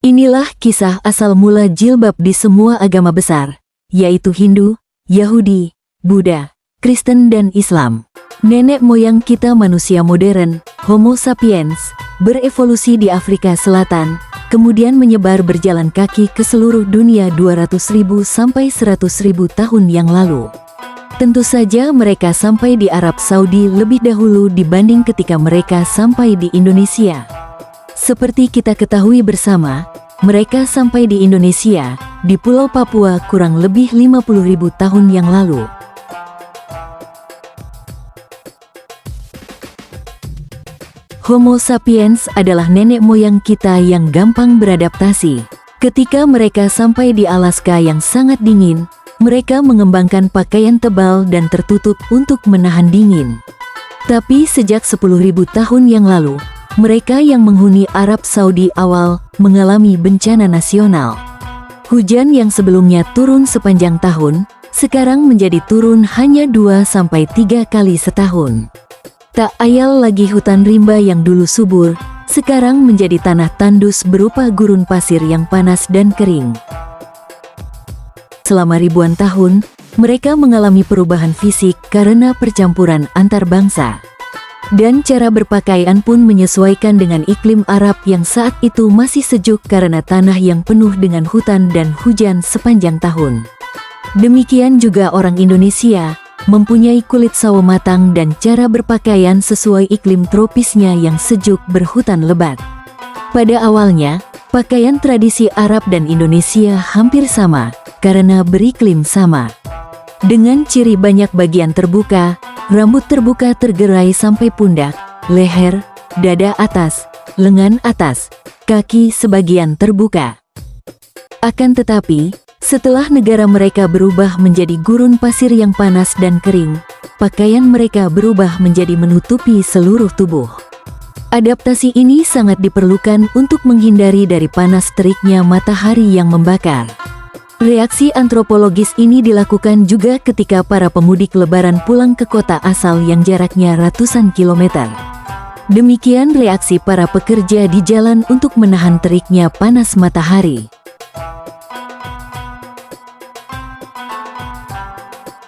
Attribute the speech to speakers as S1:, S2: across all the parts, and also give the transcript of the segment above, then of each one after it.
S1: Inilah kisah asal mula jilbab di semua agama besar, yaitu Hindu, Yahudi, Buddha, Kristen dan Islam. Nenek moyang kita manusia modern, Homo sapiens, berevolusi di Afrika Selatan, kemudian menyebar berjalan kaki ke seluruh dunia 200.000 sampai 100.000 tahun yang lalu. Tentu saja mereka sampai di Arab Saudi lebih dahulu dibanding ketika mereka sampai di Indonesia. Seperti kita ketahui bersama, mereka sampai di Indonesia, di Pulau Papua kurang lebih 50.000 tahun yang lalu. Homo sapiens adalah nenek moyang kita yang gampang beradaptasi. Ketika mereka sampai di Alaska yang sangat dingin, mereka mengembangkan pakaian tebal dan tertutup untuk menahan dingin. Tapi sejak 10.000 tahun yang lalu, mereka yang menghuni Arab Saudi awal mengalami bencana nasional. Hujan yang sebelumnya turun sepanjang tahun, sekarang menjadi turun hanya 2-3 kali setahun. Tak ayal lagi hutan rimba yang dulu subur, sekarang menjadi tanah tandus berupa gurun pasir yang panas dan kering. Selama ribuan tahun, mereka mengalami perubahan fisik karena percampuran antar bangsa. Dan cara berpakaian pun menyesuaikan dengan iklim Arab yang saat itu masih sejuk karena tanah yang penuh dengan hutan dan hujan sepanjang tahun. Demikian juga orang Indonesia, mempunyai kulit sawo matang dan cara berpakaian sesuai iklim tropisnya yang sejuk berhutan lebat. Pada awalnya, pakaian tradisi Arab dan Indonesia hampir sama, karena beriklim sama. Dengan ciri banyak bagian terbuka, rambut terbuka tergerai sampai pundak, leher, dada atas, lengan atas, kaki sebagian terbuka. Akan tetapi, setelah negara mereka berubah menjadi gurun pasir yang panas dan kering, pakaian mereka berubah menjadi menutupi seluruh tubuh. Adaptasi ini sangat diperlukan untuk menghindari dari panas teriknya matahari yang membakar. Reaksi antropologis ini dilakukan juga ketika para pemudik lebaran pulang ke kota asal yang jaraknya ratusan kilometer. Demikian reaksi para pekerja di jalan untuk menahan teriknya panas matahari.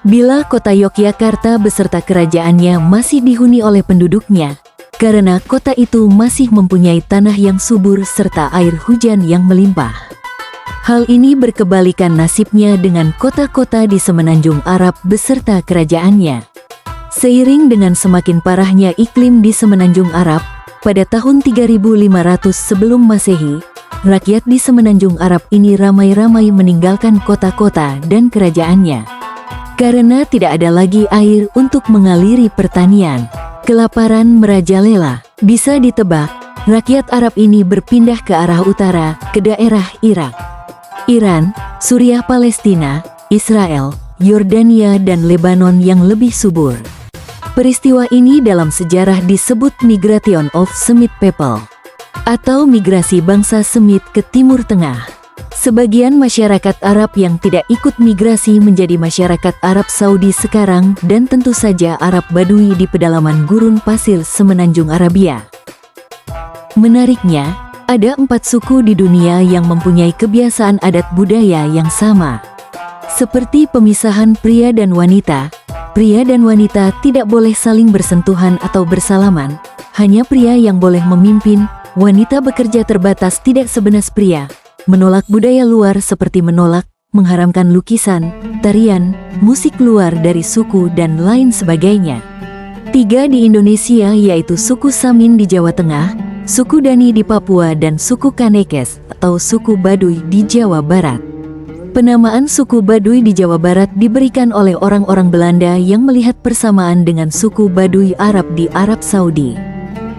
S1: Bila kota Yogyakarta beserta kerajaannya masih dihuni oleh penduduknya, karena kota itu masih mempunyai tanah yang subur serta air hujan yang melimpah. Hal ini berkebalikan nasibnya dengan kota-kota di semenanjung Arab beserta kerajaannya. Seiring dengan semakin parahnya iklim di semenanjung Arab, pada tahun 3500 sebelum Masehi, rakyat di semenanjung Arab ini ramai-ramai meninggalkan kota-kota dan kerajaannya. Karena tidak ada lagi air untuk mengaliri pertanian, kelaparan merajalela. Bisa ditebak, rakyat Arab ini berpindah ke arah utara, ke daerah Irak, Iran, Suriah, Palestina, Israel, Yordania dan Lebanon yang lebih subur. Peristiwa ini dalam sejarah disebut Migration of Semit People, atau migrasi bangsa Semit ke Timur Tengah. Sebagian masyarakat Arab yang tidak ikut migrasi menjadi masyarakat Arab Saudi sekarang dan tentu saja Arab Badui di pedalaman gurun pasir semenanjung Arabia. Menariknya, ada 4 suku di dunia yang mempunyai kebiasaan adat budaya yang sama. Seperti pemisahan pria dan wanita tidak boleh saling bersentuhan atau bersalaman, hanya pria yang boleh memimpin, wanita bekerja terbatas tidak sebenas pria, menolak budaya luar seperti menolak, mengharamkan lukisan, tarian, musik luar dari suku dan lain sebagainya. 3 di Indonesia yaitu suku Samin di Jawa Tengah, suku Dani di Papua dan suku Kanekes atau suku Baduy di Jawa Barat. Penamaan suku Baduy di Jawa Barat diberikan oleh orang-orang Belanda yang melihat persamaan dengan suku Baduy Arab di Arab Saudi.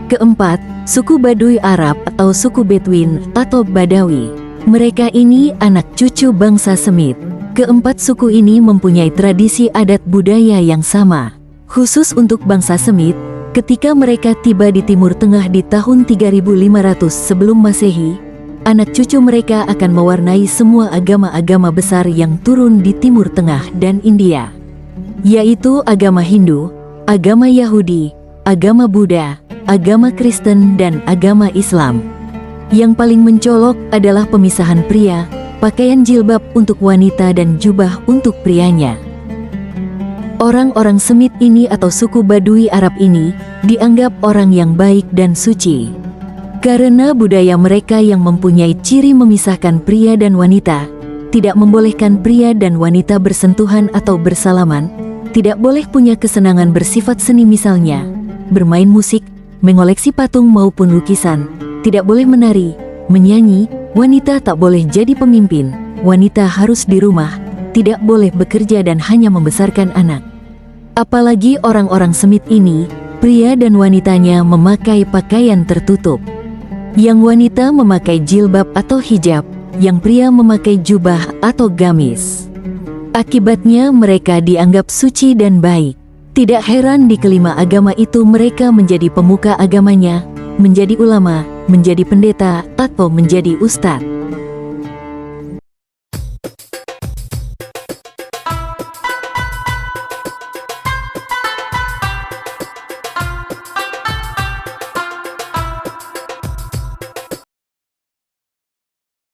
S1: Keempat, suku Baduy Arab atau suku Bedouin atau Badawi. Mereka ini anak cucu bangsa Semit. Keempat suku ini mempunyai tradisi adat budaya yang sama. Khusus untuk bangsa Semit, ketika mereka tiba di Timur Tengah di tahun 3500 sebelum Masehi, anak cucu mereka akan mewarnai semua agama-agama besar yang turun di Timur Tengah dan India, yaitu agama Hindu, agama Yahudi, agama Buddha, agama Kristen dan agama Islam. Yang paling mencolok adalah pemisahan pria, pakaian jilbab untuk wanita dan jubah untuk prianya. Orang-orang Semit ini atau suku Badui Arab ini dianggap orang yang baik dan suci. Karena budaya mereka yang mempunyai ciri memisahkan pria dan wanita, tidak membolehkan pria dan wanita bersentuhan atau bersalaman, tidak boleh punya kesenangan bersifat seni misalnya, bermain musik, mengoleksi patung maupun lukisan, tidak boleh menari, menyanyi, wanita tak boleh jadi pemimpin, wanita harus di rumah, tidak boleh bekerja dan hanya membesarkan anak. Apalagi orang-orang Semit ini, pria dan wanitanya memakai pakaian tertutup. Yang wanita memakai jilbab atau hijab, yang pria memakai jubah atau gamis. Akibatnya mereka dianggap suci dan baik. Tidak heran di kelima agama itu mereka menjadi pemuka agamanya, menjadi ulama, menjadi pendeta, atau menjadi ustadz.